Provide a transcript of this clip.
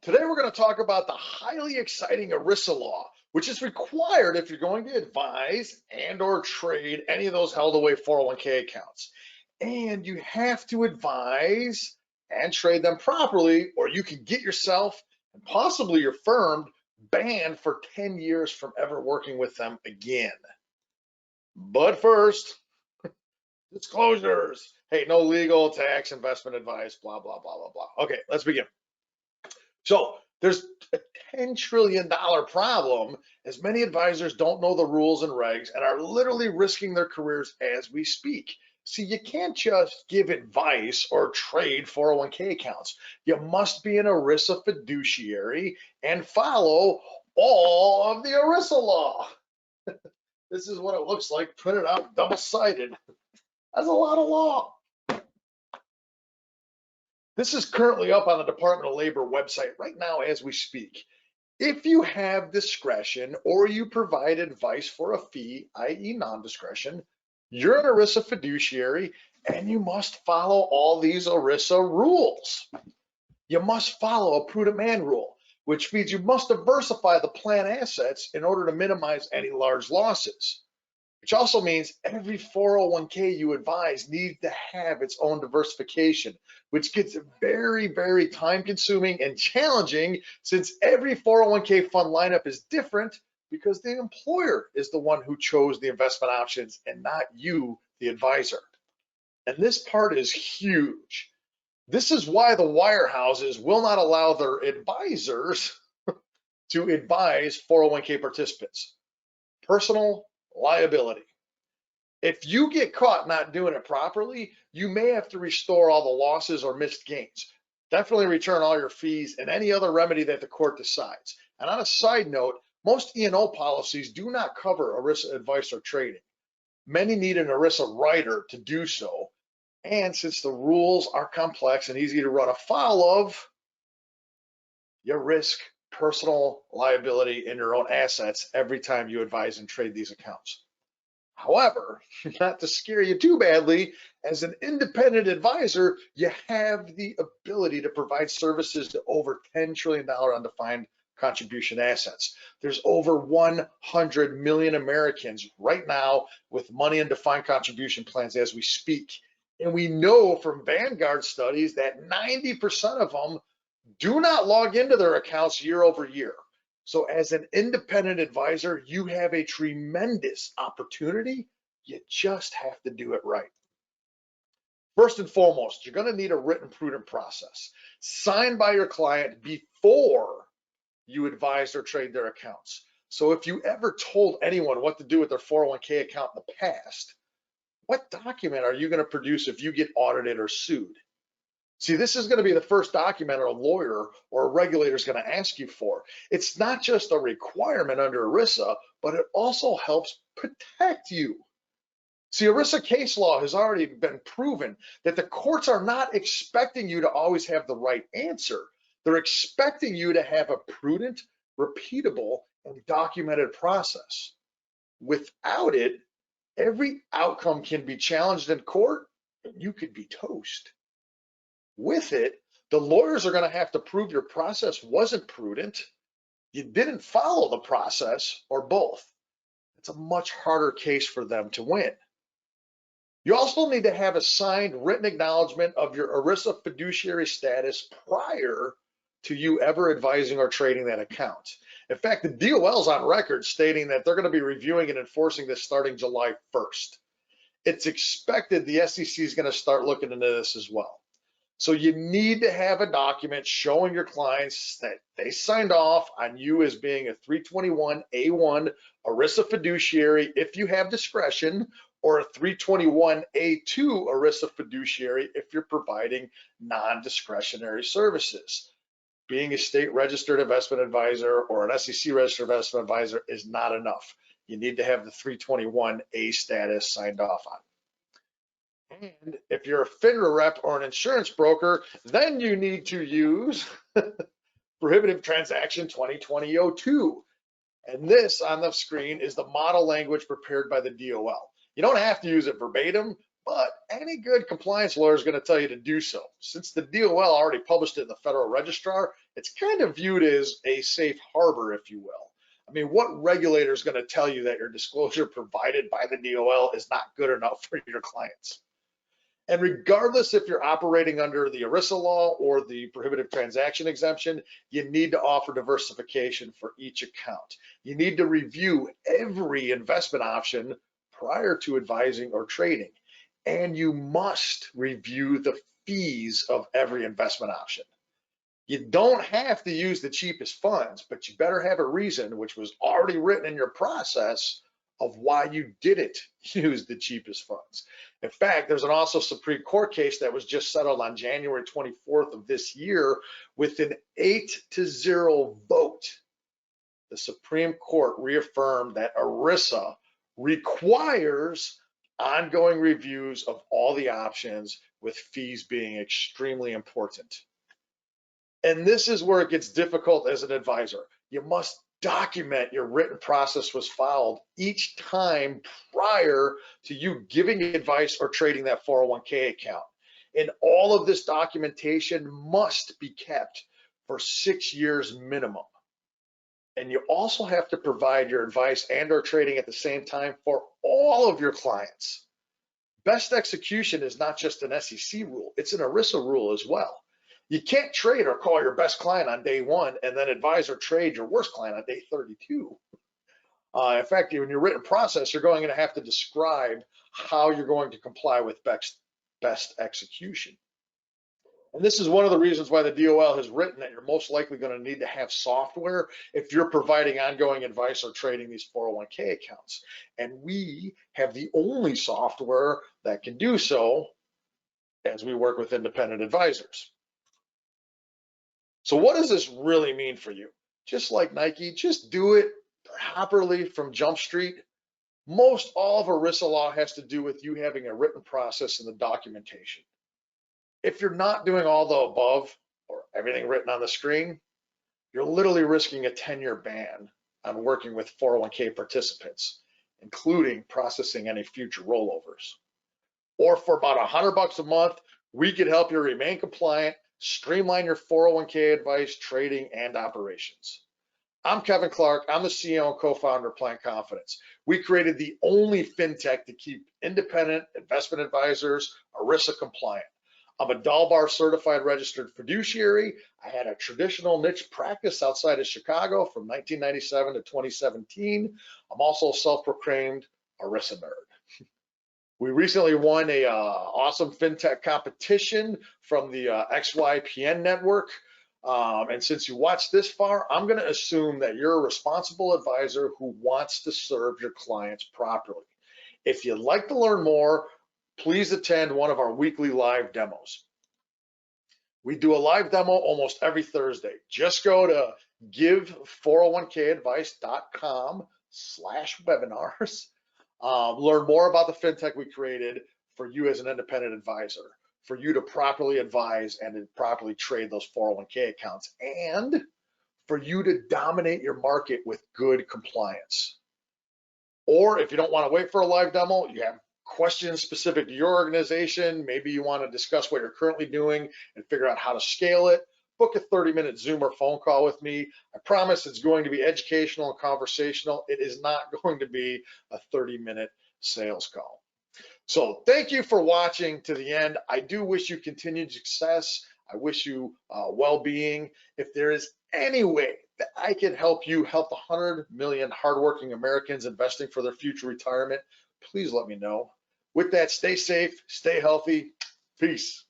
Today we're going to talk about the highly exciting ERISA law, which is required if you're going to advise and or trade any of those held away 401k accounts. And you have to advise and trade them properly, or you can get yourself and possibly your firm banned for 10 years from ever working with them again. But first, disclosures. Hey, no legal, tax, investment advice, blah, blah, blah, blah, blah. Okay, let's begin. So there's a $10 trillion problem as many advisors don't know the rules and regs and are literally risking their careers as we speak. See, you can't just give advice or trade 401k accounts. You must be an ERISA fiduciary and follow all of the ERISA law. This is what it looks like printed out double-sided. That's a lot of law. This is currently up on the Department of Labor website right now as we speak. If you have discretion or you provide advice for a fee, i.e. non-discretion, you're an ERISA fiduciary and you must follow all these ERISA rules. You must follow a prudent man rule, which means you must diversify the plan assets in order to minimize any large losses. Which also means every 401k you advise needs to have its own diversification, which gets very, very time consuming and challenging since every 401k fund lineup is different because the employer is the one who chose the investment options and not you, the advisor. And this part is huge. This is why the wirehouses will not allow their advisors to advise 401k participants. Personal liability. If you get caught not doing it properly, you may have to restore all the losses or missed gains. Definitely return all your fees and any other remedy that the court decides. And on a side note, most E&O policies do not cover ERISA advice or trading. Many need an ERISA writer to do so. And since the rules are complex and easy to run afoul of, you risk personal liability in your own assets every time you advise and trade these accounts. However, not to scare you too badly, as an independent advisor, you have the ability to provide services to over $10 trillion undefined contribution assets. There's over 100 million Americans right now with money in defined contribution plans as we speak. And we know from Vanguard studies that 90% of them do not log into their accounts year over year. So as an independent advisor, you have a tremendous opportunity. You just have to do it right. First and foremost, you're going to need a written prudent process signed by your client before you advise or trade their accounts. So if you ever told anyone what to do with their 401k account in the past, what document are you going to produce if you get audited or sued? See, this is going to be the first document a lawyer or a regulator is going to ask you for. It's not just a requirement under ERISA, but it also helps protect you. See, ERISA case law has already been proven that the courts are not expecting you to always have the right answer. They're expecting you to have a prudent, repeatable, and documented process. Without it, every outcome can be challenged in court and you could be toast. With it, the lawyers are going to have to prove your process wasn't prudent, you didn't follow the process, or both. It's a much harder case for them to win. You also need to have a signed written acknowledgement of your ERISA fiduciary status prior to you ever advising or trading that account. In fact, the DOL is on record stating that they're going to be reviewing and enforcing this starting July 1st. It's expected the SEC is going to start looking into this as well. So you need to have a document showing your clients that they signed off on you as being a 321A1 ERISA fiduciary if you have discretion, or a 321A2 ERISA fiduciary if you're providing non-discretionary services. Being a state registered investment advisor or an SEC registered investment advisor is not enough. You need to have the 321A status signed off on. And if you're a FINRA rep or an insurance broker, then you need to use Prohibitive Transaction 2020-02. And this on the screen is the model language prepared by the DOL. You don't have to use it verbatim, but any good compliance lawyer is going to tell you to do so. Since the DOL already published it in the Federal Registrar, it's kind of viewed as a safe harbor, if you will. I mean, what regulator is going to tell you that your disclosure provided by the DOL is not good enough for your clients? And regardless if you're operating under the ERISA law or the prohibitive transaction exemption, you need to offer diversification for each account. You need to review every investment option prior to advising or trading. And you must review the fees of every investment option. You don't have to use the cheapest funds, but you better have a reason, which was already written in your process, of why you didn't use the cheapest funds. In fact, there's an also Supreme Court case that was just settled on January 24th of this year with an 8-0 vote. The Supreme Court reaffirmed that ERISA requires ongoing reviews of all the options, with fees being extremely important. And this is where it gets difficult as an advisor. You must document your written process was followed each time prior to you giving advice or trading that 401k account. And all of this documentation must be kept for 6 years minimum. And you also have to provide your advice and or trading at the same time for all of your clients. Best execution is not just an SEC rule, it's an ERISA rule as well. You can't trade or call your best client on day 1 and then advise or trade your worst client on day 32. In fact, in your written process, you're going to have to describe how you're going to comply with best execution. And this is one of the reasons why the DOL has written that you're most likely going to need to have software if you're providing ongoing advice or trading these 401k accounts. And we have the only software that can do so as we work with independent advisors. So what does this really mean for you? Just like Nike, just do it properly from Jump Street. Most all of ERISA law has to do with you having a written process and the documentation. If you're not doing all the above or everything written on the screen, you're literally risking a 10-year ban on working with 401k participants, including processing any future rollovers. Or for about $100 a month, we could help you remain compliant, streamline your 401k advice, trading, and operations. I'm Kevin Clark. I'm the CEO and co-founder of Plant Confidence. We created the only fintech to keep independent investment advisors ERISA compliant. I'm a Dalbar certified registered fiduciary. I had a traditional niche practice outside of Chicago from 1997 to 2017. I'm also a self-proclaimed ERISA nerd. We recently won a awesome fintech competition from the XYPN network. And since you watched this far, I'm going to assume that you're a responsible advisor who wants to serve your clients properly. If you'd like to learn more, please attend one of our weekly live demos. We do a live demo almost every Thursday. Just go to giveforonekadvice.com/webinars. Learn more about the fintech we created for you as an independent advisor, for you to properly advise and to properly trade those 401k accounts, and for you to dominate your market with good compliance. Or if you don't want to wait for a live demo, you have questions specific to your organization, maybe you want to discuss what you're currently doing and figure out how to scale it, book a 30-minute Zoom or phone call with me. I promise it's going to be educational and conversational. It is not going to be a 30-minute sales call. So thank you for watching to the end. I do wish you continued success. I wish you well-being. If there is any way that I can help you help 100 million hardworking Americans investing for their future retirement, please let me know. With that, stay safe, stay healthy. Peace.